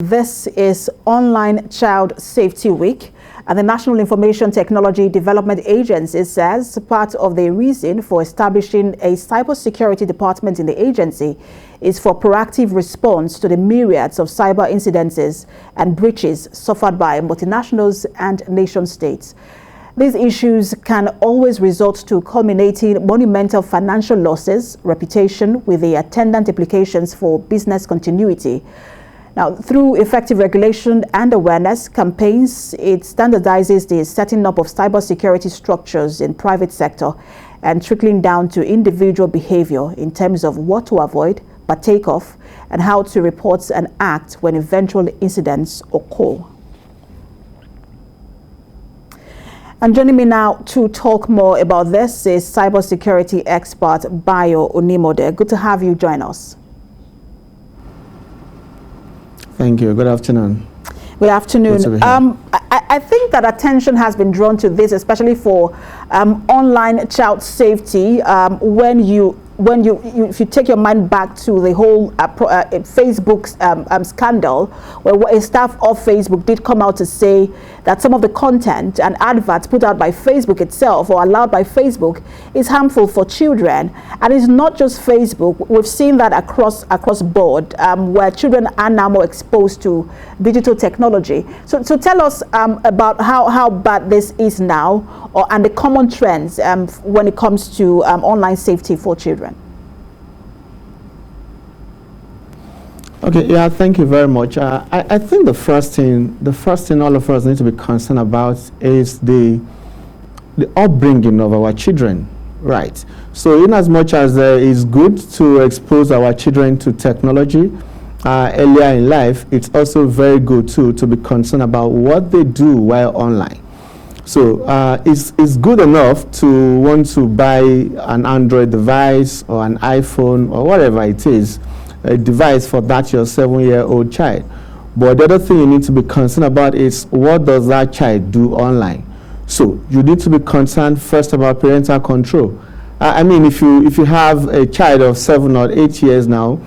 This is Online Child Safety Week, and the National Information Technology Development Agency says part of the reason for establishing a cybersecurity department in the agency is for proactive response to the myriads of cyber incidences and breaches suffered by multinationals and nation states. These issues can always result to culminating monumental financial losses, reputation, with the attendant implications for business continuity. Now, through effective regulation and awareness campaigns, it standardizes the setting up of cybersecurity structures in private sector and trickling down to individual behavior in terms of what to avoid, partake of, and how to report and act when eventual incidents occur. And joining me now to talk more about this is cybersecurity expert Bayo Unimoda. Good to have you join us. Thank you. Good afternoon. Good afternoon. I think that attention has been drawn to this, especially for online child safety. If you take your mind back to the whole Facebook scandal, where a staff of Facebook did come out to say that some of the content and adverts put out by Facebook itself or allowed by Facebook is harmful for children. And it's not just Facebook. We've seen that across board, where children are now more exposed to digital technology. So tell us about how bad this is now, and the common trends when it comes to online safety for children. Okay, yeah, thank you very much. I think the first thing all of us need to be concerned about is the upbringing of our children, right? So in as much as it's good to expose our children to technology earlier in life, it's also very good too to be concerned about what they do while online. So it's good enough to want to buy an Android device or an iPhone or whatever it is, a device for that your 7-year-old child. But the other thing you need to be concerned about is what does that child do online. So you need to be concerned first about parental control. I mean, if you have a child of 7 or 8 years now,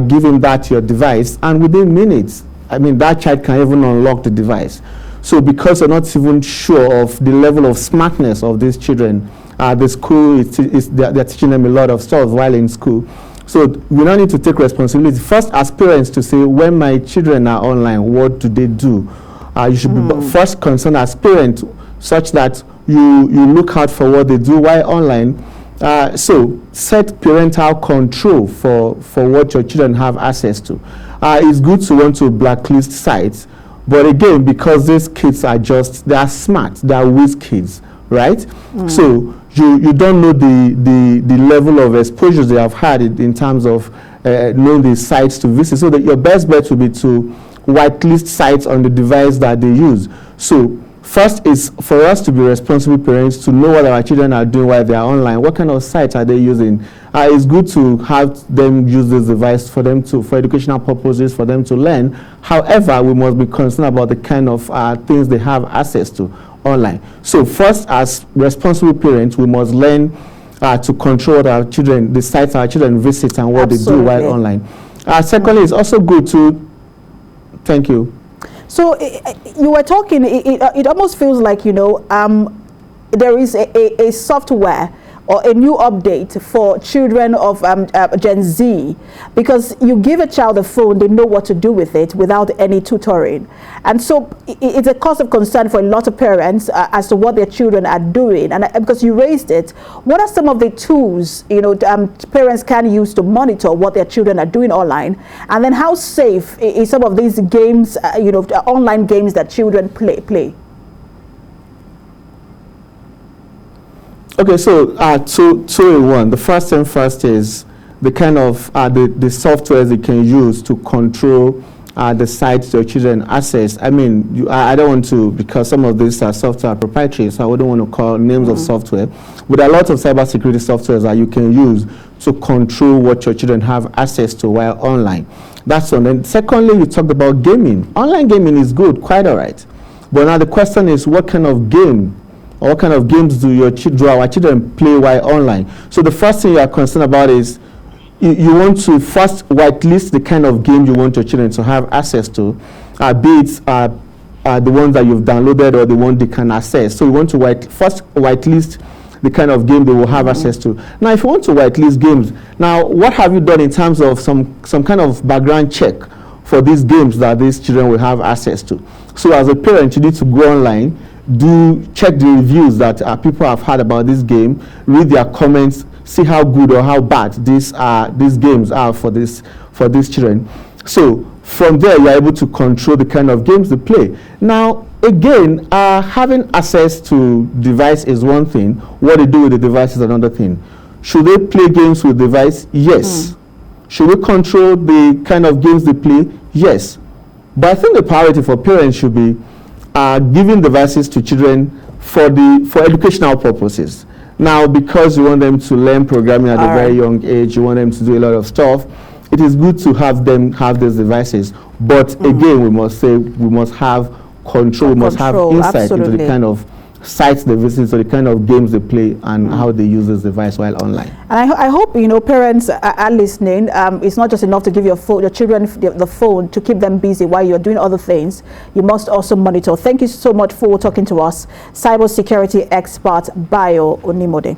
give him that your device, and within minutes, I mean, that child can even unlock the device. So because you're not even sure of the level of smartness of these children, the school they're teaching them a lot of stuff while in school. So we don't need to take responsibility first as parents to say, when my children are online, what do they do? You should be first concerned as parents, such that you look out for what they do while online. So set parental control for what your children have access to. It's good to want to blacklist sites, but again, because these kids they are smart, they are whiz kids, right? So you don't know the level of exposures they have had in terms of knowing the sites to visit. So that your best bet would be to whitelist sites on the device that they use. So first is for us to be responsible parents to know what our children are doing while they are online. What kind of sites are they using? It's good to have them use this device for educational purposes, for them to learn. However, we must be concerned about the kind of things they have access to online. So first, as responsible parents, we must learn to control the sites our children visit and what Absolutely. They do while online. Secondly, it's also good to, thank you. So you were talking, it almost feels like, there is a software or a new update for children of Gen Z, because you give a child a phone, they know what to do with it without any tutoring. And so it's a cause of concern for a lot of parents as to what their children are doing. And because you raised it, what are some of the tools parents can use to monitor what their children are doing online? And then how safe is some of these games, online games that children play? Okay, so two in one. The first thing first is the kind of the softwares you can use to control the sites your children access. I mean, I don't want to, because some of these are software proprietary, so I wouldn't want to call names of software. But there are lots of cybersecurity softwares that you can use to control what your children have access to while online. That's one. And secondly, you talked about gaming. Online gaming is good, quite all right. But now the question is, what kind of game or what kind of games do our children play while online? So the first thing you are concerned about is you want to first whitelist the kind of game you want your children to have access to, be it the ones that you've downloaded or the one they can access. So you want to first whitelist the kind of game they will have access to. Now, if you want to whitelist games, now what have you done in terms of some kind of background check for these games that these children will have access to? So as a parent, you need to go online, check the reviews that people have had about this game, read their comments, see how good or how bad these games are for these children. So from there, you're able to control the kind of games they play. Now, again, having access to device is one thing. What they do with the device is another thing. Should they play games with device? Yes. Should we control the kind of games they play? Yes. But I think the priority for parents should be giving devices to children for educational purposes. Now, because you want them to learn programming at a very young age, you want them to do a lot of stuff, it is good to have them have these devices. But again, we must say we must have control, we must have insight into the kind of sites they visit, so the kind of games they play and how they use this device while online. And I hope parents are listening. It's not just enough to give your children the phone to keep them busy while you're doing other things. You must also monitor. Thank you so much for talking to us, cybersecurity expert Bayo Unimoda.